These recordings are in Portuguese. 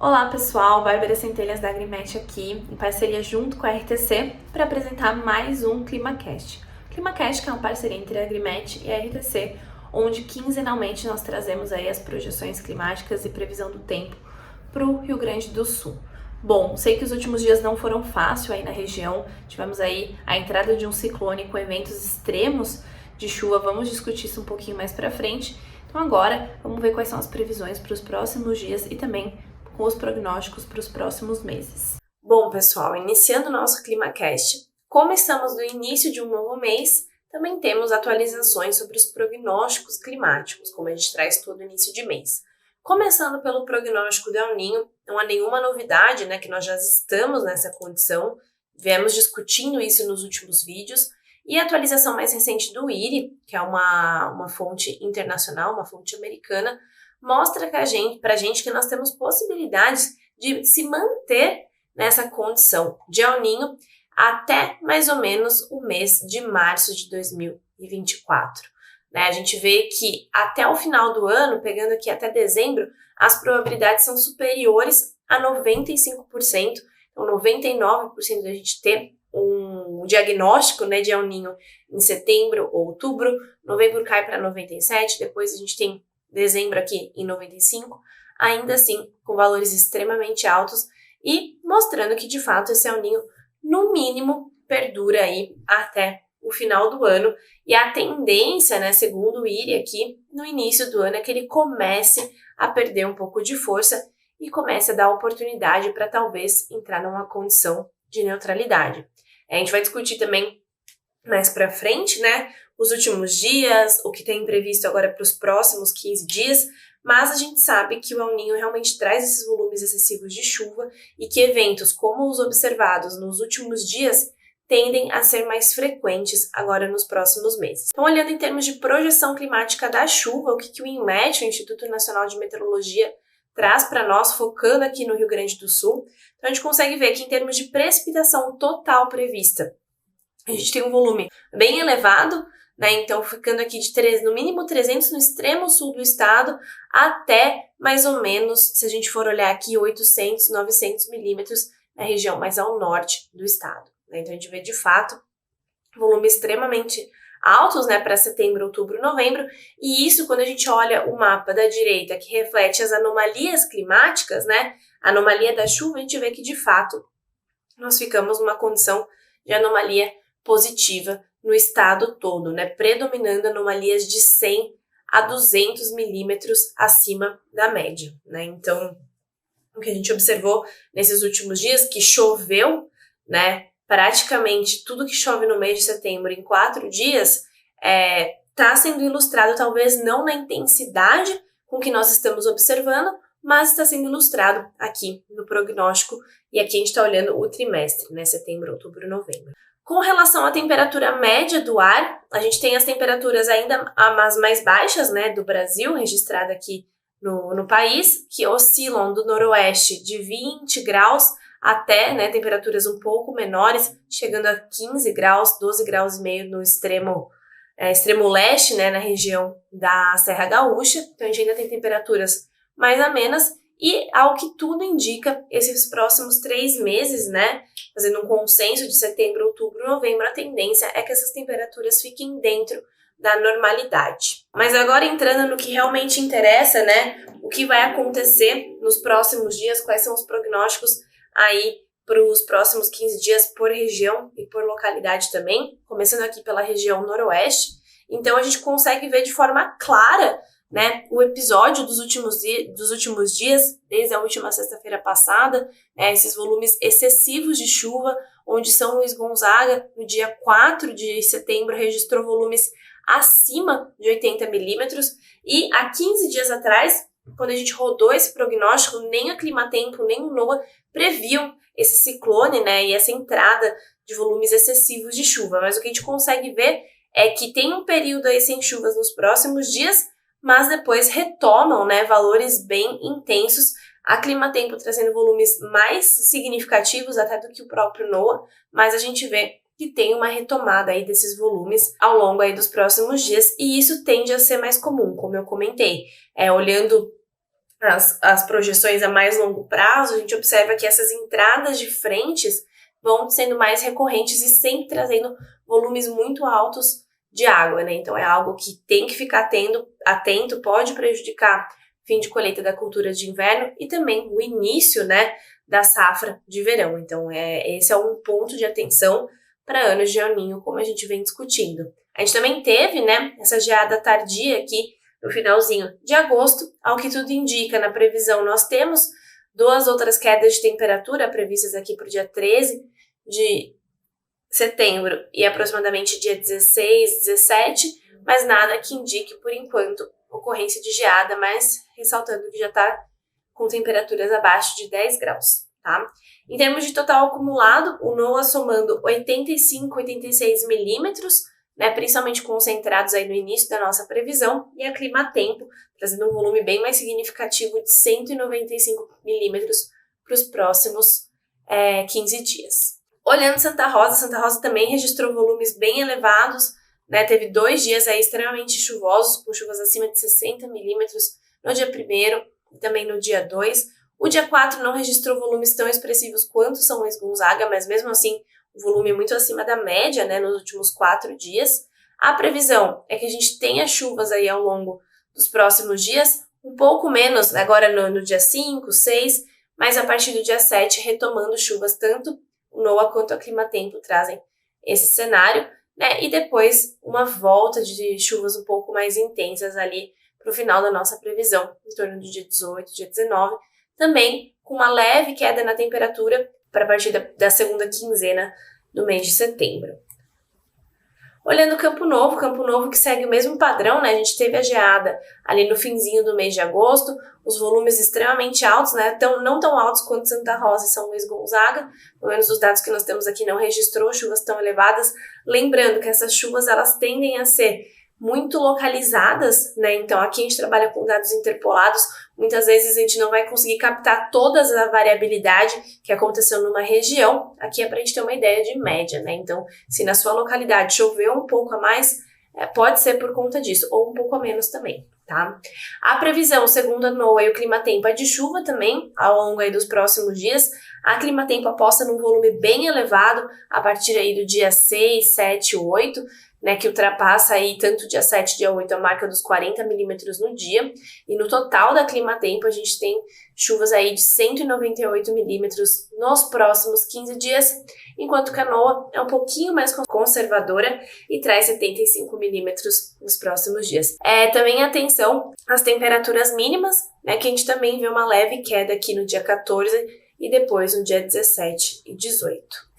Olá pessoal, Bárbara Centelhas da Agrimet aqui, em parceria junto com a RTC, para apresentar mais um ClimaCast. O ClimaCast que é uma parceria entre a Agrimet e a RTC, onde quinzenalmente nós trazemos aí as projeções climáticas e previsão do tempo para o Rio Grande do Sul. Bom, sei que os últimos dias não foram fáceis aí na região, tivemos aí a entrada de um ciclone com eventos extremos de chuva, vamos discutir isso um pouquinho mais para frente. Então agora, vamos ver quais são as previsões para os próximos dias e também com os prognósticos para os próximos meses. Bom, pessoal, iniciando o nosso ClimaCast, como estamos no início de um novo mês, também temos atualizações sobre os prognósticos climáticos, como a gente traz todo início de mês. Começando pelo prognóstico do El Niño, não há nenhuma novidade, que nós já estamos nessa condição, viemos discutindo isso nos últimos vídeos, e a atualização mais recente do IRI, que é uma fonte internacional, uma fonte americana, mostra pra gente que nós temos possibilidades de se manter nessa condição de El Niño até mais ou menos o mês de março de 2024. A gente vê que até o final do ano, pegando aqui até dezembro, as probabilidades são superiores a 95%, então 99% da gente ter um diagnóstico de El Niño em setembro ou outubro, novembro cai para 97%, depois a gente tem dezembro aqui em 95, ainda assim com valores extremamente altos e mostrando que de fato esse El Niño no mínimo perdura aí até o final do ano e a tendência, segundo o IRI aqui, no início do ano é que ele comece a perder um pouco de força e comece a dar oportunidade para talvez entrar numa condição de neutralidade. A gente vai discutir também mais para frente, os últimos dias, o que tem previsto agora para os próximos 15 dias, mas a gente sabe que o El Niño realmente traz esses volumes excessivos de chuva e que eventos como os observados nos últimos dias tendem a ser mais frequentes agora nos próximos meses. Então, olhando em termos de projeção climática da chuva, o que o INMET, o Instituto Nacional de Meteorologia, traz para nós, focando aqui no Rio Grande do Sul, então a gente consegue ver que em termos de precipitação total prevista, a gente tem um volume bem elevado, então ficando aqui de no mínimo 300 no extremo sul do estado, até mais ou menos, se a gente for olhar aqui, 800, 900 milímetros na região mais ao norte do estado. Então a gente vê de fato volumes extremamente altos para setembro, outubro, novembro, e isso quando a gente olha o mapa da direita que reflete as anomalias climáticas, a anomalia da chuva, a gente vê que de fato nós ficamos numa condição de anomalia positiva no estado todo, predominando anomalias de 100 a 200 milímetros acima da média. Então, o que a gente observou nesses últimos dias, que choveu, praticamente tudo que chove no mês de setembro em 4 dias, está sendo ilustrado talvez não na intensidade com que nós estamos observando, mas está sendo ilustrado aqui no prognóstico, e aqui a gente está olhando o trimestre, setembro, outubro, novembro. Com relação à temperatura média do ar, a gente tem as temperaturas ainda as mais baixas do Brasil, registrada aqui no país, que oscilam do noroeste de 20 graus até temperaturas um pouco menores, chegando a 15 graus, 12 graus e meio no extremo leste, na região da Serra Gaúcha. Então a gente ainda tem temperaturas mais amenas e, ao que tudo indica, esses próximos 3 meses, fazendo um consenso de setembro, outubro, novembro, a tendência é que essas temperaturas fiquem dentro da normalidade. Mas agora entrando no que realmente interessa, o que vai acontecer nos próximos dias, quais são os prognósticos aí para os próximos 15 dias por região e por localidade também, começando aqui pela região noroeste. Então a gente consegue ver de forma clara o episódio dos últimos dias, desde a última sexta-feira passada, esses volumes excessivos de chuva, onde São Luís Gonzaga, no dia 4 de setembro, registrou volumes acima de 80 milímetros, e há 15 dias atrás, quando a gente rodou esse prognóstico, nem a Climatempo, nem o NOAA previam esse ciclone, e essa entrada de volumes excessivos de chuva. Mas o que a gente consegue ver é que tem um período aí sem chuvas nos próximos dias, mas depois retomam, valores bem intensos. A Climatempo trazendo volumes mais significativos até do que o próprio NOAA, mas a gente vê que tem uma retomada aí desses volumes ao longo aí dos próximos dias, e isso tende a ser mais comum, como eu comentei. Olhando as projeções a mais longo prazo, a gente observa que essas entradas de frentes vão sendo mais recorrentes e sempre trazendo volumes muito altos de água, né? Então é algo que tem que ficar atento, pode prejudicar o fim de colheita da cultura de inverno e também o início, né, da safra de verão. Então esse é um ponto de atenção para anos de El Niño, como a gente vem discutindo. A gente também teve, né, essa geada tardia aqui no finalzinho de agosto, ao que tudo indica. Na previsão nós temos 2 outras quedas de temperatura previstas aqui para o dia 13 de setembro e aproximadamente dia 16, 17, mas nada que indique, por enquanto, ocorrência de geada, mas ressaltando que já está com temperaturas abaixo de 10 graus, tá? Em termos de total acumulado, o NOAA somando 85, 86 milímetros, né, principalmente concentrados aí no início da nossa previsão, e a Climatempo trazendo um volume bem mais significativo de 195 milímetros para os próximos 15 dias. Olhando Santa Rosa também registrou volumes bem elevados, né, teve 2 dias aí extremamente chuvosos, com chuvas acima de 60 milímetros no dia 1º e também no dia 2. O dia 4 não registrou volumes tão expressivos quanto São Luís Gonzaga, mas mesmo assim o volume muito acima da média, né, nos últimos 4 dias. A previsão é que a gente tenha chuvas aí ao longo dos próximos dias, um pouco menos agora no dia 5, 6, mas a partir do dia 7 retomando chuvas, tanto o NOAA quanto a Climatempo trazem esse cenário, né, e depois uma volta de chuvas um pouco mais intensas ali para o final da nossa previsão, em torno do dia 18, dia 19, também com uma leve queda na temperatura para a partir da segunda quinzena do mês de setembro. Olhando Campo Novo que segue o mesmo padrão, né? A gente teve a geada ali no finzinho do mês de agosto, os volumes extremamente altos, né? Não tão altos quanto Santa Rosa e São Luís Gonzaga, pelo menos os dados que nós temos aqui não registrou chuvas tão elevadas. Lembrando que essas chuvas elas tendem a ser muito localizadas, né? Então aqui a gente trabalha com dados interpolados, muitas vezes a gente não vai conseguir captar toda a variabilidade que aconteceu numa região, aqui é para a gente ter uma ideia de média, né? Então, se na sua localidade choveu um pouco a mais, pode ser por conta disso, ou um pouco a menos também, tá? A previsão, segundo a NOAA e o Climatempo, é de chuva também, ao longo aí dos próximos dias. A Climatempo aposta num volume bem elevado, a partir aí do dia 6, 7, 8, né, que ultrapassa aí tanto dia 7 e dia 8 a marca dos 40 milímetros no dia, e no total da Climatempo a gente tem chuvas aí de 198 milímetros nos próximos 15 dias, enquanto que a NOAA é um pouquinho mais conservadora e traz 75 milímetros nos próximos dias. Também atenção às temperaturas mínimas, né, que a gente também vê uma leve queda aqui no dia 14 e depois no dia 17 e 18.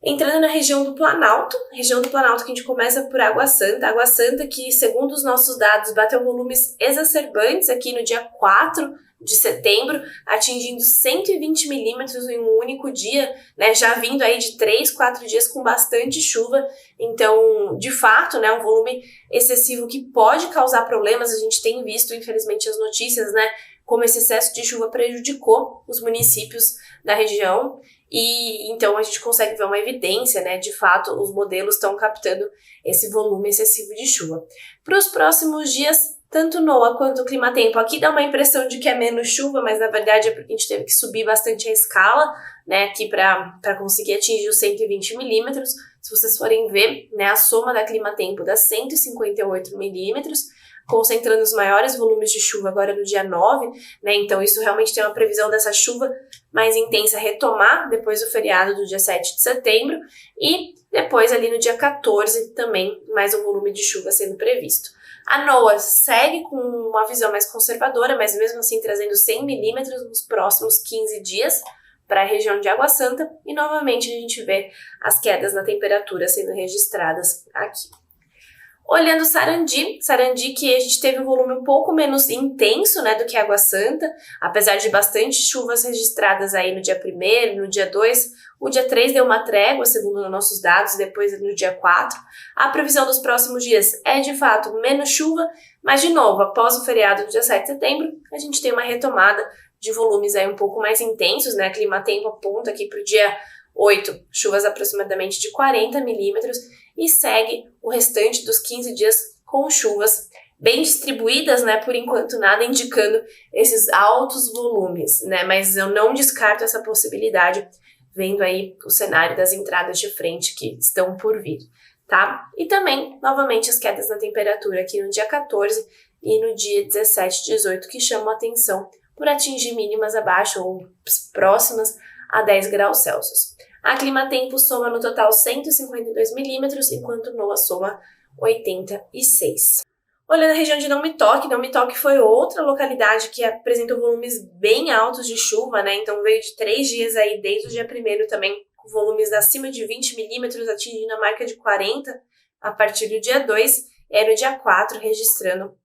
Entrando na região do Planalto que a gente começa por Água Santa que, segundo os nossos dados, bateu volumes exacerbantes aqui no dia 4 de setembro, atingindo 120 milímetros em um único dia, né, já vindo aí de 3, 4 dias com bastante chuva. Então, de fato, né, um volume excessivo que pode causar problemas. A gente tem visto, infelizmente, as notícias, né, como esse excesso de chuva prejudicou os municípios da região. E então a gente consegue ver uma evidência, né? De fato, os modelos estão captando esse volume excessivo de chuva. Para os próximos dias, tanto NOAA quanto o Climatempo, aqui dá uma impressão de que é menos chuva, mas na verdade é porque a gente teve que subir bastante a escala, né? Aqui para conseguir atingir os 120 milímetros. Se vocês forem ver, né? A soma da Climatempo dá 158 milímetros, concentrando os maiores volumes de chuva agora no dia 9, né? Então isso realmente tem uma previsão dessa chuva mais intensa retomar depois do feriado do dia 7 de setembro e depois ali no dia 14 também mais um volume de chuva sendo previsto. A NOAA segue com uma visão mais conservadora, mas mesmo assim trazendo 100 milímetros nos próximos 15 dias para a região de Água Santa e novamente a gente vê as quedas na temperatura sendo registradas aqui. Olhando Sarandi que a gente teve um volume um pouco menos intenso, né, do que Água Santa, apesar de bastante chuvas registradas aí no dia 1º, no dia 2, o dia 3 deu uma trégua, segundo os nossos dados, depois no dia 4. A previsão dos próximos dias é, de fato, menos chuva, mas, de novo, após o feriado do dia 7 de setembro, a gente tem uma retomada de volumes aí um pouco mais intensos, né, a Climatempo aponta aqui para o dia 8, chuvas aproximadamente de 40 milímetros, e segue o restante dos 15 dias com chuvas bem distribuídas, né, por enquanto nada indicando esses altos volumes, né, mas eu não descarto essa possibilidade, vendo aí o cenário das entradas de frente que estão por vir, tá? E também, novamente, as quedas na temperatura aqui no dia 14 e no dia 17 e 18 que chamam a atenção por atingir mínimas abaixo ou próximas a 10 graus Celsius. A Climatempo soma no total 152 milímetros, enquanto NOAA soma 86. Olhando a região de Não Me Toque foi outra localidade que apresentou volumes bem altos de chuva, né? Então veio de 3 dias aí, desde o dia 1º também, com volumes acima de 20 milímetros, atingindo a marca de 40 a partir do dia 2, e no dia 4 registrando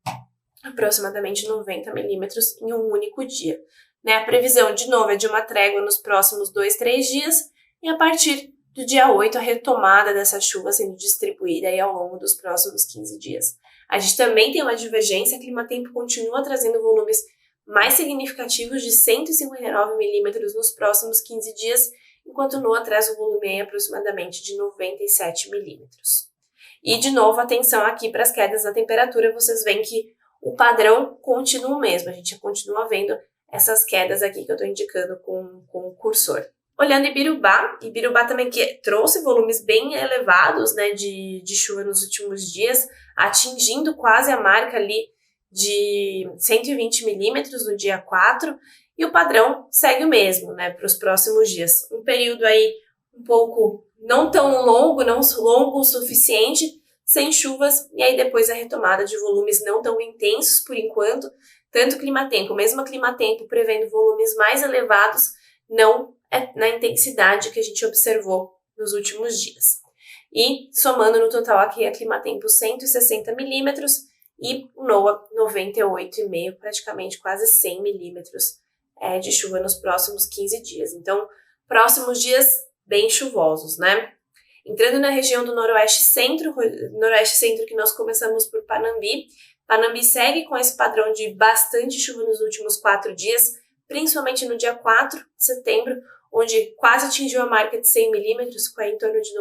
aproximadamente 90 milímetros em um único dia. Né? A previsão, de novo, é de uma trégua nos próximos 2-3 dias, e a partir do dia 8 a retomada dessa chuva sendo distribuída aí ao longo dos próximos 15 dias. A gente também tem uma divergência, a Climatempo continua trazendo volumes mais significativos de 159 milímetros nos próximos 15 dias, enquanto o NOAA traz um volume aproximadamente de 97 milímetros. E, de novo, atenção aqui para as quedas na temperatura, vocês veem que o padrão continua o mesmo, a gente continua vendo essas quedas aqui que eu estou indicando com o cursor. Olhando Ibirubá também que trouxe volumes bem elevados, né, de chuva nos últimos dias, atingindo quase a marca ali de 120 milímetros no dia 4, e o padrão segue o mesmo, né, para os próximos dias. Um período aí um pouco não tão longo, não longo o suficiente, sem chuvas, e aí depois a retomada de volumes não tão intensos por enquanto, tanto o Climatempo, mesmo a Climatempo prevendo volumes mais elevados, não é na intensidade que a gente observou nos últimos dias. E somando no total aqui a Climatempo 160 milímetros e o NOAA 98,5, praticamente quase 100 milímetros de chuva nos próximos 15 dias. Então, próximos dias bem chuvosos, né? Entrando na região do Noroeste Centro que nós começamos por Panambi. Panambi segue com esse padrão de bastante chuva nos últimos 4 dias, principalmente no dia 4 de setembro, onde quase atingiu a marca de 100 milímetros, ficou em torno de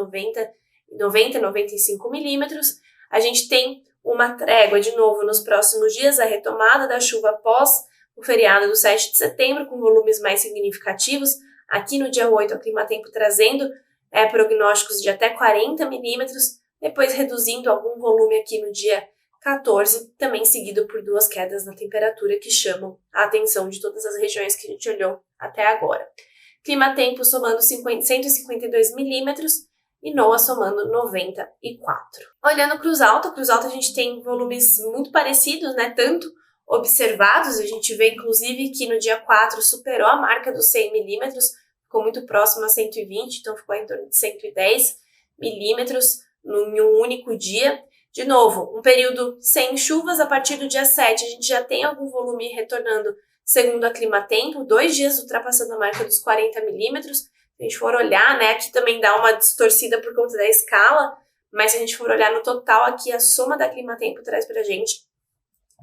95 milímetros. A gente tem uma trégua de novo nos próximos dias, a retomada da chuva após o feriado do 7 de setembro, com volumes mais significativos. Aqui no dia 8, a Climatempo trazendo prognósticos de até 40 milímetros, depois reduzindo algum volume aqui no dia 14, também seguido por 2 quedas na temperatura que chamam a atenção de todas as regiões que a gente olhou até agora. Climatempo somando 152 milímetros e NOAA somando 94. Olhando Cruz Alta a gente tem volumes muito parecidos, né? Tanto observados, a gente vê inclusive que no dia 4 superou a marca dos 100 milímetros, ficou muito próximo a 120, então ficou em torno de 110 milímetros em um único dia. De novo, um período sem chuvas, a partir do dia 7 a gente já tem algum volume retornando, segundo a Climatempo, 2 dias ultrapassando a marca dos 40 milímetros. Se a gente for olhar, né, aqui também dá uma distorcida por conta da escala, mas se a gente for olhar no total aqui, a soma da Climatempo traz pra gente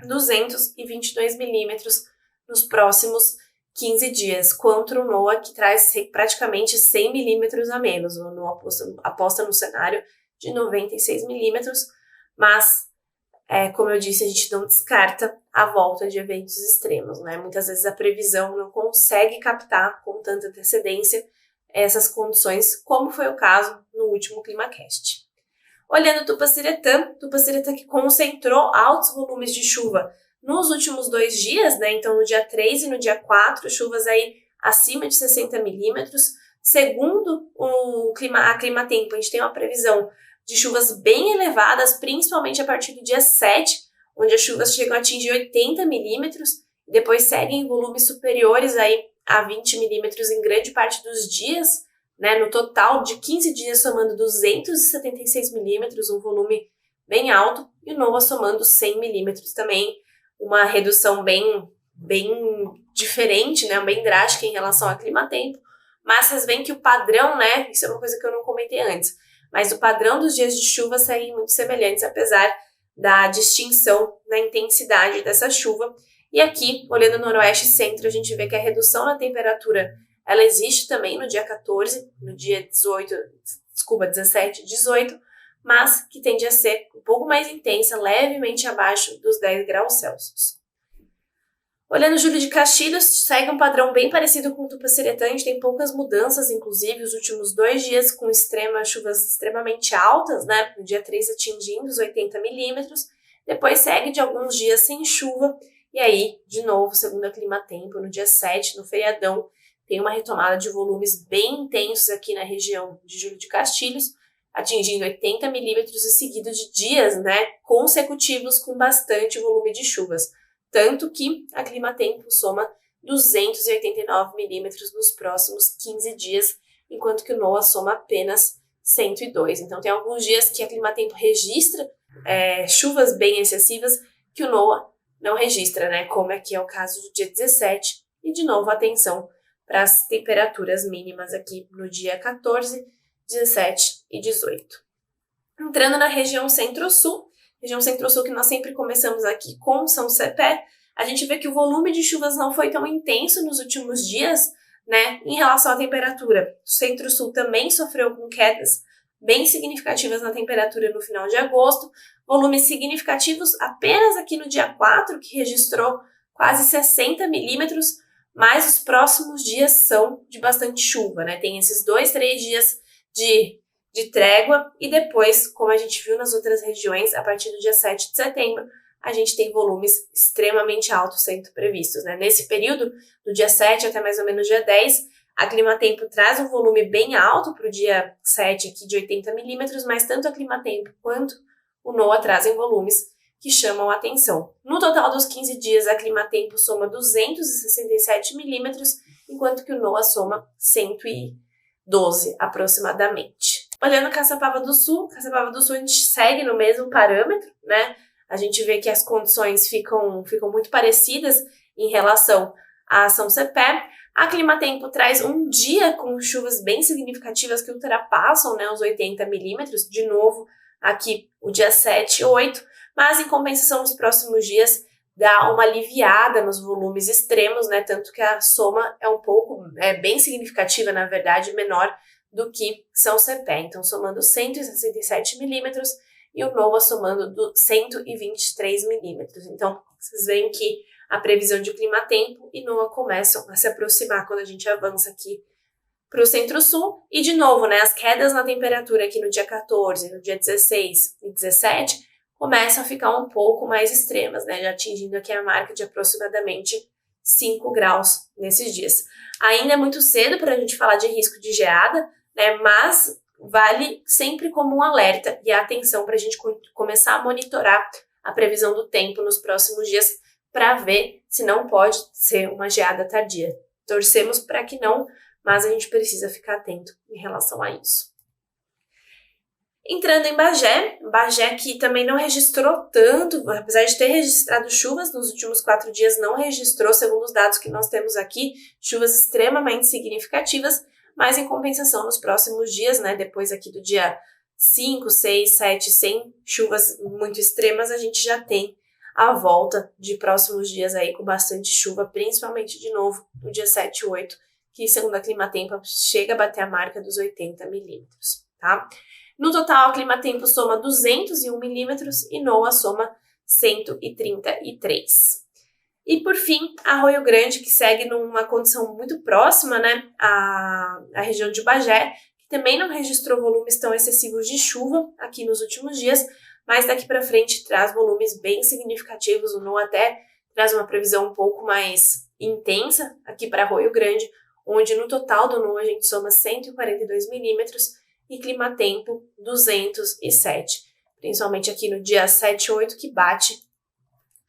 222 milímetros nos próximos 15 dias, contra o NOAA, que traz praticamente 100 milímetros a menos. O NOAA aposta no cenário de 96 milímetros, mas, como eu disse, a gente não descarta a volta de eventos extremos, né? Muitas vezes a previsão não consegue captar com tanta antecedência essas condições, como foi o caso no último ClimaCast. Olhando Tupaciretã que concentrou altos volumes de chuva nos últimos 2 dias, né? Então no dia 3 e no dia 4, chuvas aí acima de 60 milímetros. Segundo a Climatempo, a gente tem uma previsão de chuvas bem elevadas, principalmente a partir do dia 7, onde as chuvas chegam a atingir 80 milímetros, e depois seguem em volumes superiores aí a 20 milímetros em grande parte dos dias, né? No total de 15 dias somando 276 milímetros, um volume bem alto, e o NOAA somando 100 milímetros também, uma redução bem diferente, né? Bem drástica em relação à Climatempo, mas vocês veem que o padrão, né? Isso é uma coisa que eu não comentei antes, mas o padrão dos dias de chuva seguem muito semelhantes, apesar da distinção na intensidade dessa chuva. E aqui, olhando no Noroeste Centro, a gente vê que a redução na temperatura, ela existe também no dia 14, no dia 17, 18, mas que tende a ser um pouco mais intensa, levemente abaixo dos 10 graus Celsius. Olhando Júlio de Castilhos, segue um padrão bem parecido com Tupaciretã, a gente tem poucas mudanças, inclusive os últimos 2 dias com chuvas extremamente altas, né? No dia 3 atingindo os 80 milímetros, depois segue de alguns dias sem chuva, e aí, de novo, segundo a Climatempo, no dia 7, no feriadão, tem uma retomada de volumes bem intensos aqui na região de Júlio de Castilhos, atingindo 80 milímetros e seguido de dias, né, consecutivos com bastante volume de chuvas. Tanto que a Climatempo soma 289 milímetros nos próximos 15 dias, enquanto que o NOAA soma apenas 102. Então tem alguns dias que a Climatempo registra chuvas bem excessivas que o NOAA não registra, né? Como aqui é o caso do dia 17. E de novo, atenção para as temperaturas mínimas aqui no dia 14, 17 e 18. Entrando na região Centro-Sul que nós sempre começamos aqui com São Cepé, a gente vê que o volume de chuvas não foi tão intenso nos últimos dias, né, em relação à temperatura. O Centro-Sul também sofreu com quedas bem significativas na temperatura no final de agosto, volumes significativos apenas aqui no dia 4, que registrou quase 60 milímetros, mas os próximos dias são de bastante chuva, né? Tem esses 2, 3 dias de trégua e depois, como a gente viu nas outras regiões, a partir do dia 7 de setembro, a gente tem volumes extremamente altos sendo previstos, né? Nesse período, do dia 7 até mais ou menos dia 10, a Climatempo traz um volume bem alto para o dia 7 aqui de 80 milímetros, mas tanto a Climatempo quanto o NOAA trazem volumes que chamam a atenção. No total dos 15 dias, a Climatempo soma 267 milímetros, enquanto que o NOAA soma 112 aproximadamente. Olhando Caçapava do Sul a gente segue no mesmo parâmetro, né? A gente vê que as condições ficam muito parecidas em relação a São Cepé. A Climatempo traz um dia com chuvas bem significativas que ultrapassam, né, os 80 milímetros, de novo aqui o dia 7 e 8, mas em compensação nos próximos dias dá uma aliviada nos volumes extremos, né, tanto que a soma é bem significativa, na verdade, menor do que São Cepé. Então, somando 167 milímetros e o NOAA somando 123 milímetros. Então, vocês veem que a previsão de Climatempo e NOAA começam a se aproximar quando a gente avança aqui para o Centro-Sul. E, de novo, né, as quedas na temperatura aqui no dia 14, no dia 16 e 17 começam a ficar um pouco mais extremas, né, já atingindo aqui a marca de aproximadamente 5 graus nesses dias. Ainda é muito cedo para a gente falar de risco de geada, né, mas vale sempre como um alerta e a atenção para a gente começar a monitorar a previsão do tempo nos próximos dias para ver se não pode ser uma geada tardia. Torcemos para que não, mas a gente precisa ficar atento em relação a isso. Entrando em Bagé que também não registrou tanto, apesar de ter registrado chuvas nos últimos 4 dias, não registrou, segundo os dados que nós temos aqui, chuvas extremamente significativas, mas em compensação nos próximos dias, né, depois aqui do dia 5, 6, 7, sem chuvas muito extremas, a gente já tem a volta de próximos dias aí com bastante chuva, principalmente de novo no dia 7 e 8, que segundo a Climatempo chega a bater a marca dos 80 milímetros, tá? No total, a Climatempo soma 201 milímetros e NOAA soma 133. E por fim, Arroio Grande, que segue numa condição muito próxima, né, à região de Bagé, que também não registrou volumes tão excessivos de chuva aqui nos últimos dias, mas daqui para frente traz volumes bem significativos. O NOAA até traz uma previsão um pouco mais intensa aqui para Arroio Grande, onde no total do NOAA a gente soma 142 milímetros e Climatempo 207, principalmente aqui no dia 7 e 8, que bate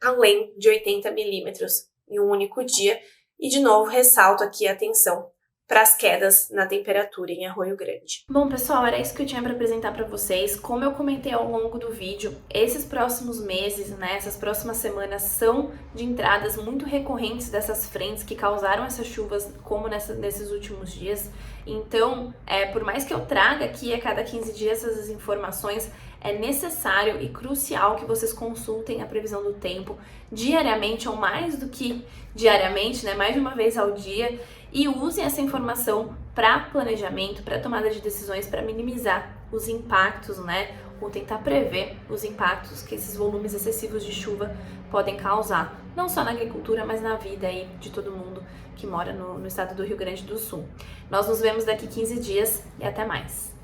além de 80 milímetros em um único dia. E de novo ressalto aqui a atenção para as quedas na temperatura em Arroio Grande. Bom, pessoal, era isso que eu tinha para apresentar para vocês. Como eu comentei ao longo do vídeo, esses próximos meses, né, essas próximas semanas são de entradas muito recorrentes dessas frentes que causaram essas chuvas, como nesses últimos dias. Então, por mais que eu traga aqui a cada 15 dias essas informações, é necessário e crucial que vocês consultem a previsão do tempo diariamente, ou mais do que diariamente, né, mais de uma vez ao dia, e usem essa informação para planejamento, para tomada de decisões, para minimizar os impactos, né, ou tentar prever os impactos que esses volumes excessivos de chuva podem causar, não só na agricultura, mas na vida aí de todo mundo que mora no estado do Rio Grande do Sul. Nós nos vemos daqui 15 dias e até mais!